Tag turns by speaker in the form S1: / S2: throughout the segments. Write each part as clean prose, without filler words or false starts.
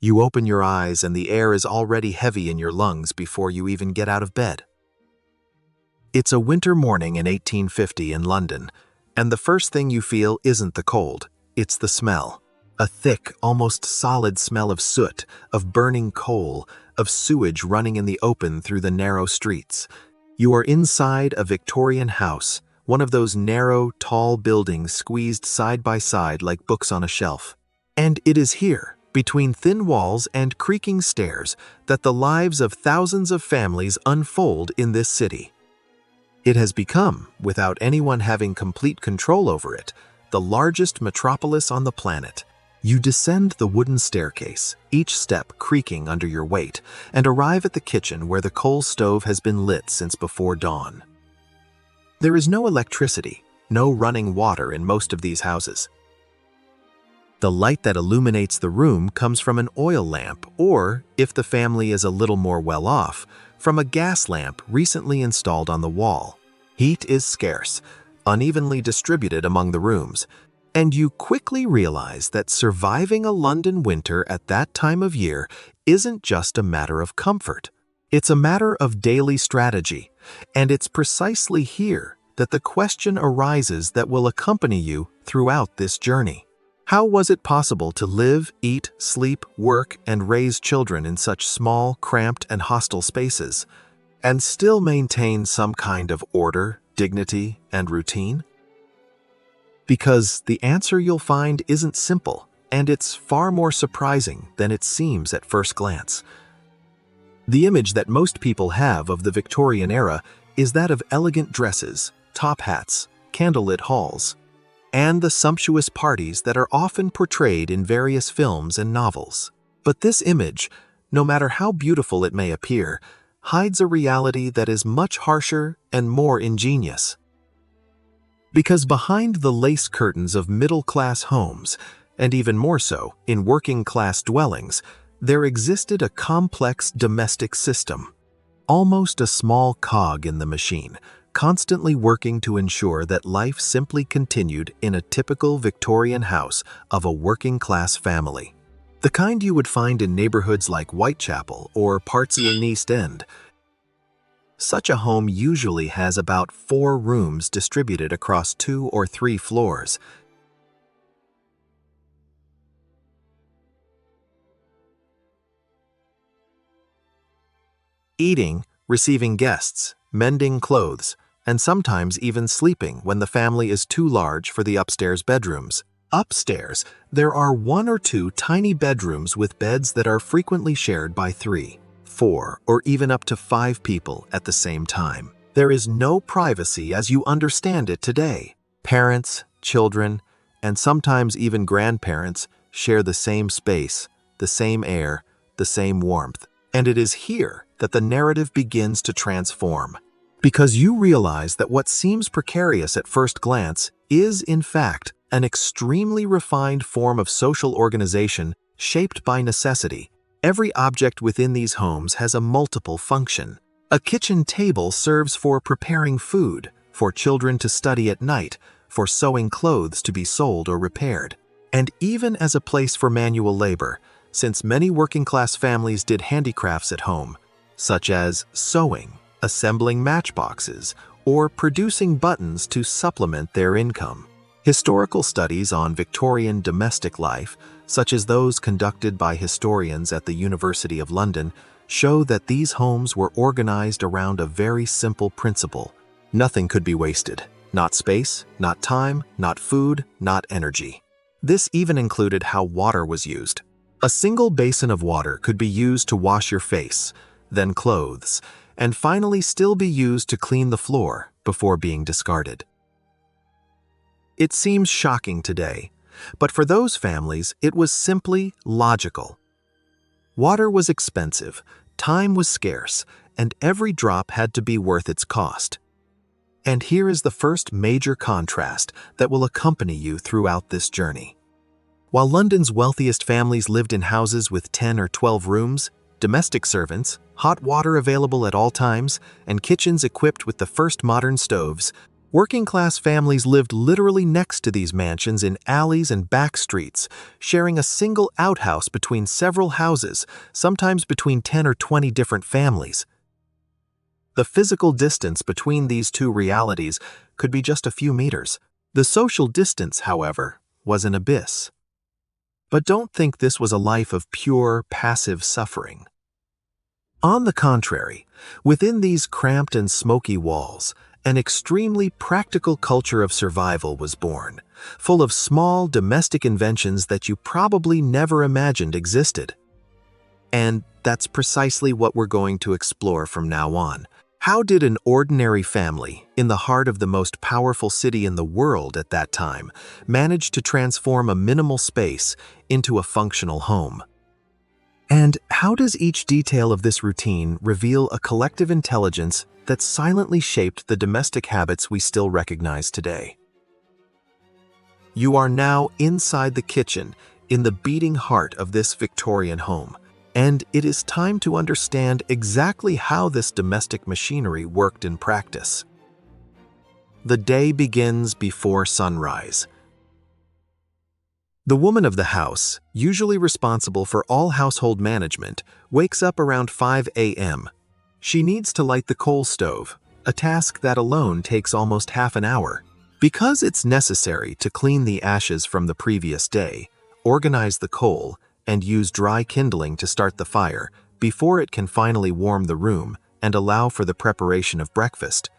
S1: You open your eyes and the air is already heavy in your lungs before you even get out of bed. It's a winter morning in 1850 in London, and the first thing you feel isn't the cold, it's the smell. A thick, almost solid smell of soot, of burning coal, of sewage running in the open through the narrow streets. You are inside a Victorian house, one of those narrow, tall buildings squeezed side by side like books on a shelf. And it is here, between thin walls and creaking stairs, that the lives of thousands of families unfold in this city. It has become, without anyone having complete control over it, the largest metropolis on the planet. You descend the wooden staircase, each step creaking under your weight, and arrive at the kitchen where the coal stove has been lit since before dawn. There is no electricity, no running water in most of these houses. The light that illuminates the room comes from an oil lamp or, if the family is a little more well-off, from a gas lamp recently installed on the wall. Heat is scarce, unevenly distributed among the rooms, and you quickly realize that surviving a London winter at that time of year isn't just a matter of comfort. It's a matter of daily strategy, and it's precisely here that the question arises that will accompany you throughout this journey. How was it possible to live, eat, sleep, work, and raise children in such small, cramped, and hostile spaces, and still maintain some kind of order, dignity, and routine? Because the answer you'll find isn't simple, and it's far more surprising than it seems at first glance. The image that most people have of the Victorian era is that of elegant dresses, top hats, candlelit halls, and the sumptuous parties that are often portrayed in various films and novels. But this image, no matter how beautiful it may appear, hides a reality that is much harsher and more ingenious. Because behind the lace curtains of middle-class homes, and even more so in working-class dwellings, there existed a complex domestic system, almost a small cog in the machine, constantly working to ensure that life simply continued in a typical Victorian house of a working-class family. The kind you would find in neighborhoods like Whitechapel or Partsy in East End. Such a home usually has about 4 rooms distributed across 2 or 3 floors. Eating, receiving guests, mending clothes, and sometimes even sleeping when the family is too large for the upstairs bedrooms. Upstairs, there are 1 or 2 tiny bedrooms with beds that are frequently shared by 3, 4, or even up to 5 people at the same time. There is no privacy as you understand it today. Parents, children, and sometimes even grandparents share the same space, the same air, the same warmth. And it is here that the narrative begins to transform. Because you realize that what seems precarious at first glance is, in fact, an extremely refined form of social organization shaped by necessity. Every object within these homes has a multiple function. A kitchen table serves for preparing food, for children to study at night, for sewing clothes to be sold or repaired, and even as a place for manual labor, since many working-class families did handicrafts at home, such as sewing, assembling matchboxes, or producing buttons to supplement their income. Historical studies on Victorian domestic life, such as those conducted by historians at the University of London, show that these homes were organized around a very simple principle. Nothing could be wasted. Not space, not time, not food, not energy. This even included how water was used. A single basin of water could be used to wash your face, then clothes, and finally still be used to clean the floor before being discarded. It seems shocking today, but for those families it was simply logical. Water was expensive, time was scarce, and every drop had to be worth its cost. And here is the first major contrast that will accompany you throughout this journey. While London's wealthiest families lived in houses with 10 or 12 rooms, domestic servants, hot water available at all times, and kitchens equipped with the first modern stoves, Working-class families lived literally next to these mansions in alleys and back streets, sharing a single outhouse between several houses, sometimes between 10 or 20 different families. The physical distance between these two realities could be just a few meters. The social distance, however, was an abyss. But don't think this was a life of pure, passive suffering. On the contrary, within these cramped and smoky walls, an extremely practical culture of survival was born, full of small domestic inventions that you probably never imagined existed. And that's precisely what we're going to explore from now on. How did an ordinary family, in the heart of the most powerful city in the world at that time, manage to transform a minimal space into a functional home? And how does each detail of this routine reveal a collective intelligence that silently shaped the domestic habits we still recognize today? You are now inside the kitchen, in the beating heart of this Victorian home, and it is time to understand exactly how this domestic machinery worked in practice. The day begins before sunrise. The woman of the house, usually responsible for all household management, wakes up around 5 a.m. She needs to light the coal stove, a task that alone takes almost half an hour. Because it's necessary to clean the ashes from the previous day, organize the coal, and use dry kindling to start the fire before it can finally warm the room and allow for the preparation of breakfast.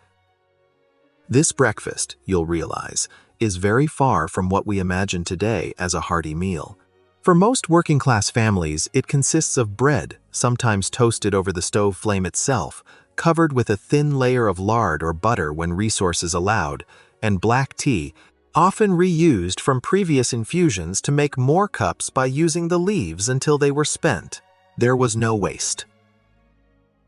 S1: This breakfast, you'll realize, is very far from what we imagine today as a hearty meal. For most working-class families, it consists of bread, sometimes toasted over the stove flame itself, covered with a thin layer of lard or butter when resources allowed, and black tea, often reused from previous infusions to make more cups by using the leaves until they were spent. There was no waste.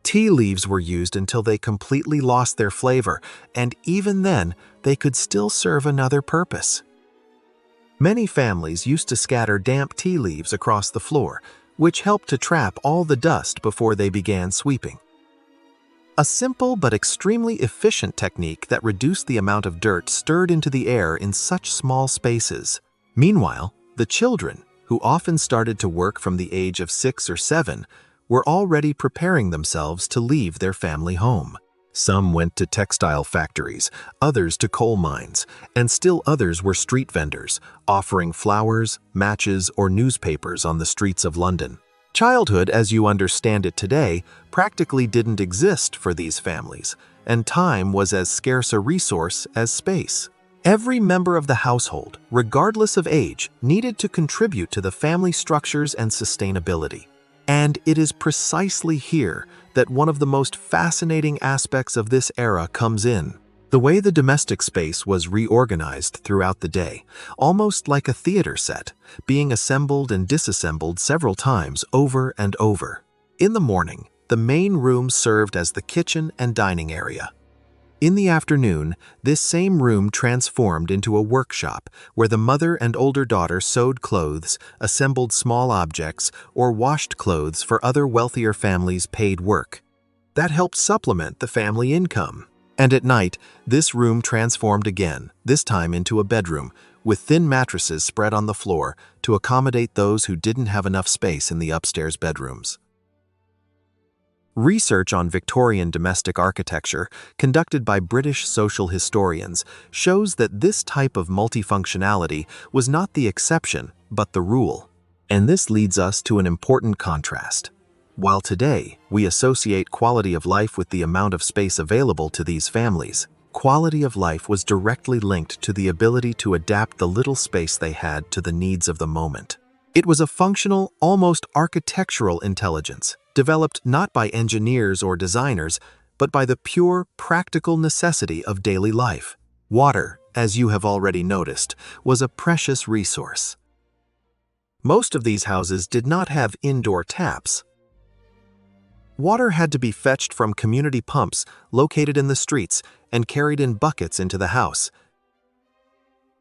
S1: Tea leaves were used until they completely lost their flavor, and even then, they could still serve another purpose. Many families used to scatter damp tea leaves across the floor, which helped to trap all the dust before they began sweeping. A simple but extremely efficient technique that reduced the amount of dirt stirred into the air in such small spaces. Meanwhile, the children, who often started to work from the age of 6 or 7, were already preparing themselves to leave their family home. Some went to textile factories, others to coal mines, and still others were street vendors, offering flowers, matches, or newspapers on the streets of London. Childhood, as you understand it today, practically didn't exist for these families, and time was as scarce a resource as space. Every member of the household, regardless of age, needed to contribute to the family structures and sustainability. And it is precisely here that one of the most fascinating aspects of this era comes in. The way the domestic space was reorganized throughout the day, almost like a theater set, being assembled and disassembled several times over and over. In the morning, the main room served as the kitchen and dining area. In the afternoon, this same room transformed into a workshop where the mother and older daughter sewed clothes, assembled small objects, or washed clothes for other wealthier families' paid work. That helped supplement the family income. And at night, this room transformed again, this time into a bedroom, with thin mattresses spread on the floor to accommodate those who didn't have enough space in the upstairs bedrooms. Research on Victorian domestic architecture, conducted by British social historians, shows that this type of multifunctionality was not the exception, but the rule. And this leads us to an important contrast. While today, we associate quality of life with the amount of space available to these families, quality of life was directly linked to the ability to adapt the little space they had to the needs of the moment. It was a functional, almost architectural intelligence, developed not by engineers or designers, but by the pure, practical necessity of daily life. Water, as you have already noticed, was a precious resource. Most of these houses did not have indoor taps. Water had to be fetched from community pumps located in the streets and carried in buckets into the house.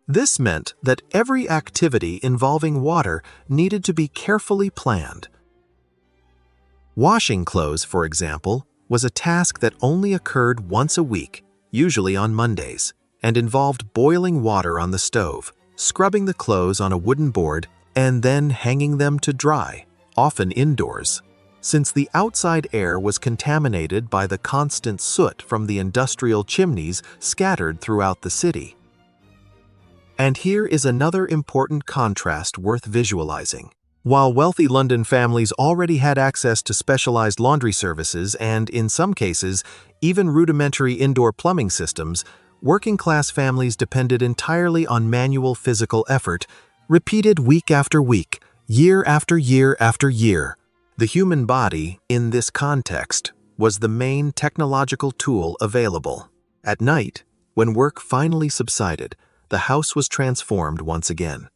S1: This meant that every activity involving water needed to be carefully planned. Washing clothes, for example, was a task that only occurred once a week, usually on Mondays, and involved boiling water on the stove, scrubbing the clothes on a wooden board, and then hanging them to dry, often indoors. Since the outside air was contaminated by the constant soot from the industrial chimneys scattered throughout the city. And here is another important contrast worth visualizing. While wealthy London families already had access to specialized laundry services and, in some cases, even rudimentary indoor plumbing systems, working-class families depended entirely on manual physical effort, repeated week after week, year after year after year. The human body, in this context, was the main technological tool available. At night, when work finally subsided, the house was transformed once again.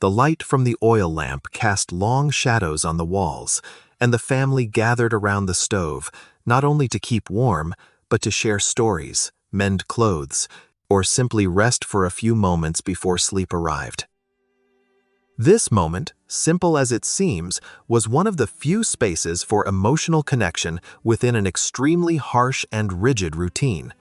S1: The light from the oil lamp cast long shadows on the walls, and the family gathered around the stove, not only to keep warm, but to share stories, mend clothes, or simply rest for a few moments before sleep arrived. This moment, simple as it seems, was one of the few spaces for emotional connection within an extremely harsh and rigid routine.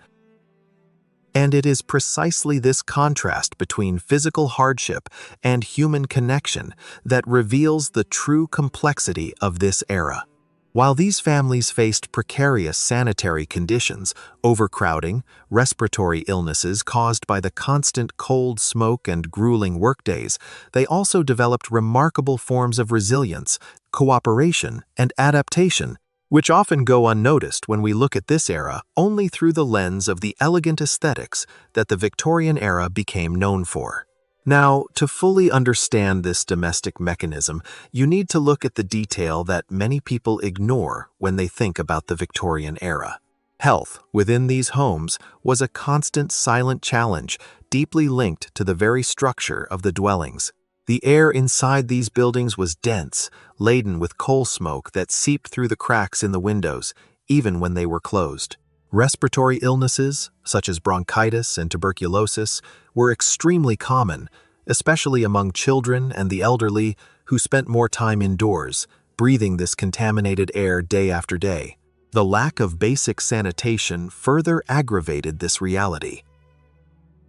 S1: And it is precisely this contrast between physical hardship and human connection that reveals the true complexity of this era. While these families faced precarious sanitary conditions, overcrowding, respiratory illnesses caused by the constant cold smoke and grueling workdays, they also developed remarkable forms of resilience, cooperation, and adaptation, which often go unnoticed when we look at this era only through the lens of the elegant aesthetics that the Victorian era became known for. Now, to fully understand this domestic mechanism, you need to look at the detail that many people ignore when they think about the Victorian era. Health within these homes was a constant silent challenge, deeply linked to the very structure of the dwellings. The air inside these buildings was dense, laden with coal smoke that seeped through the cracks in the windows, even when they were closed. Respiratory illnesses, such as bronchitis and tuberculosis, were extremely common, especially among children and the elderly who spent more time indoors, breathing this contaminated air day after day. The lack of basic sanitation further aggravated this reality.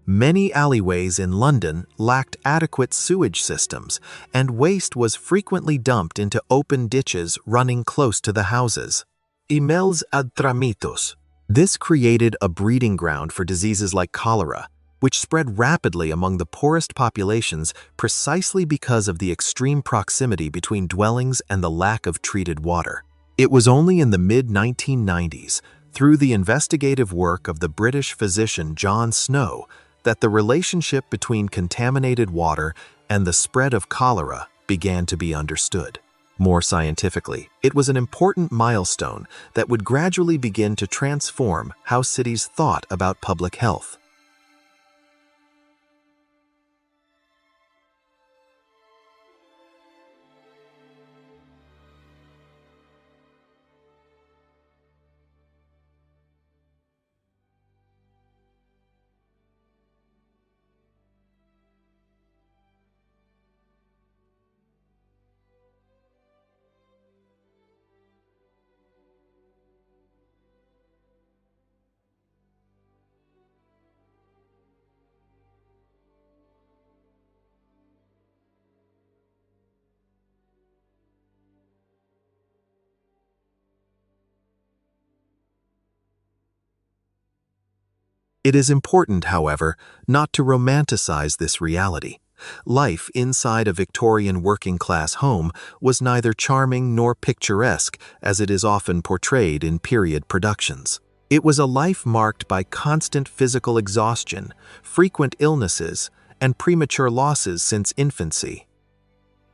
S1: Many alleyways in London lacked adequate sewage systems, and waste was frequently dumped into open ditches running close to the houses. Imels ad tramitos. This created a breeding ground for diseases like cholera, which spread rapidly among the poorest populations precisely because of the extreme proximity between dwellings and the lack of treated water. It was only in the mid-1990s, through the investigative work of the British physician John Snow, that the relationship between contaminated water and the spread of cholera began to be understood. More scientifically, it was an important milestone that would gradually begin to transform how cities thought about public health. It is important, however, not to romanticize this reality. Life inside a Victorian working-class home was neither charming nor picturesque as it is often portrayed in period productions. It was a life marked by constant physical exhaustion, frequent illnesses, and premature losses since infancy.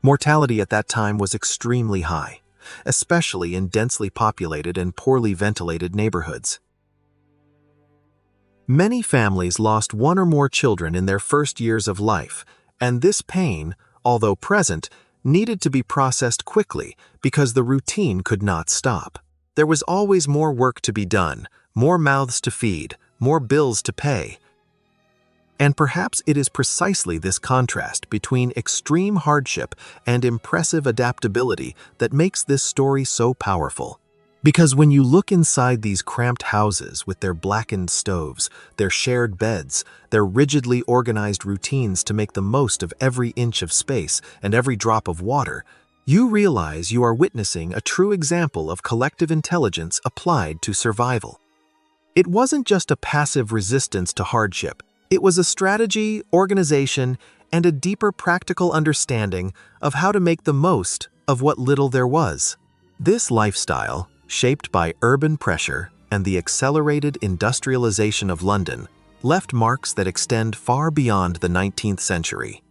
S1: Mortality at that time was extremely high, especially in densely populated and poorly ventilated neighborhoods. Many families lost one or more children in their first years of life, and this pain, although present, needed to be processed quickly because the routine could not stop. There was always more work to be done, more mouths to feed, more bills to pay. And perhaps it is precisely this contrast between extreme hardship and impressive adaptability that makes this story so powerful. Because when you look inside these cramped houses with their blackened stoves, their shared beds, their rigidly organized routines to make the most of every inch of space and every drop of water, you realize you are witnessing a true example of collective intelligence applied to survival. It wasn't just a passive resistance to hardship. It was a strategy, organization, and a deeper practical understanding of how to make the most of what little there was. This lifestyle, shaped by urban pressure and the accelerated industrialization of London, left marks that extend far beyond the 19th century.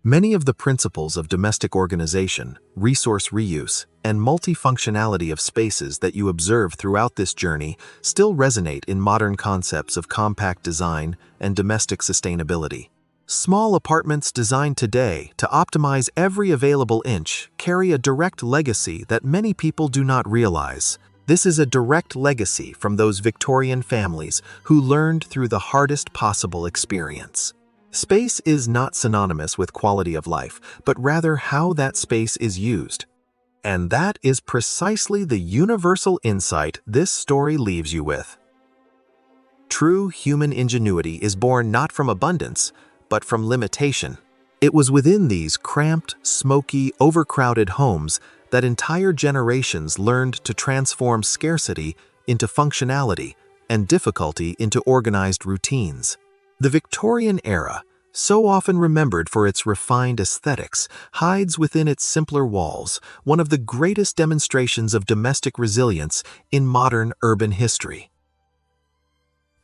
S1: Many of the principles of domestic organization, resource reuse, and multifunctionality of spaces that you observe throughout this journey still resonate in modern concepts of compact design and domestic sustainability. Small apartments designed today to optimize every available inch carry a direct legacy that many people do not realize. This is a direct legacy from those Victorian families who learned through the hardest possible experience. Space is not synonymous with quality of life, but rather how that space is used. And that is precisely the universal insight this story leaves you with. True human ingenuity is born not from abundance, but from limitation. It was within these cramped, smoky, overcrowded homes that entire generations learned to transform scarcity into functionality and difficulty into organized routines. The Victorian era, so often remembered for its refined aesthetics, hides within its simpler walls one of the greatest demonstrations of domestic resilience in modern urban history.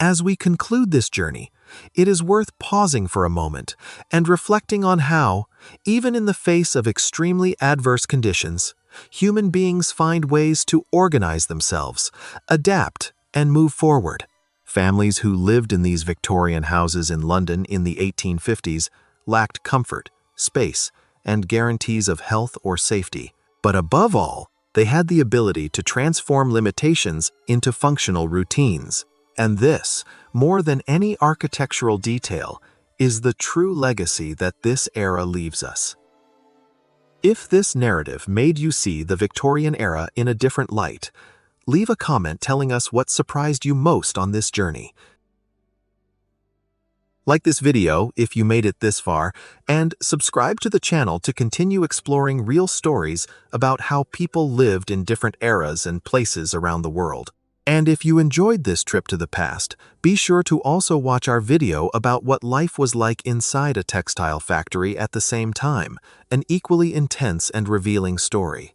S1: As we conclude this journey, it is worth pausing for a moment and reflecting on how, even in the face of extremely adverse conditions, human beings find ways to organize themselves, adapt, and move forward. Families who lived in these Victorian houses in London in the 1850s lacked comfort, space, and guarantees of health or safety. But above all, they had the ability to transform limitations into functional routines. And this, more than any architectural detail, is the true legacy that this era leaves us. If this narrative made you see the Victorian era in a different light, leave a comment telling us what surprised you most on this journey. Like this video if you made it this far, and subscribe to the channel to continue exploring real stories about how people lived in different eras and places around the world. And if you enjoyed this trip to the past, be sure to also watch our video about what life was like inside a textile factory at the same time, an equally intense and revealing story.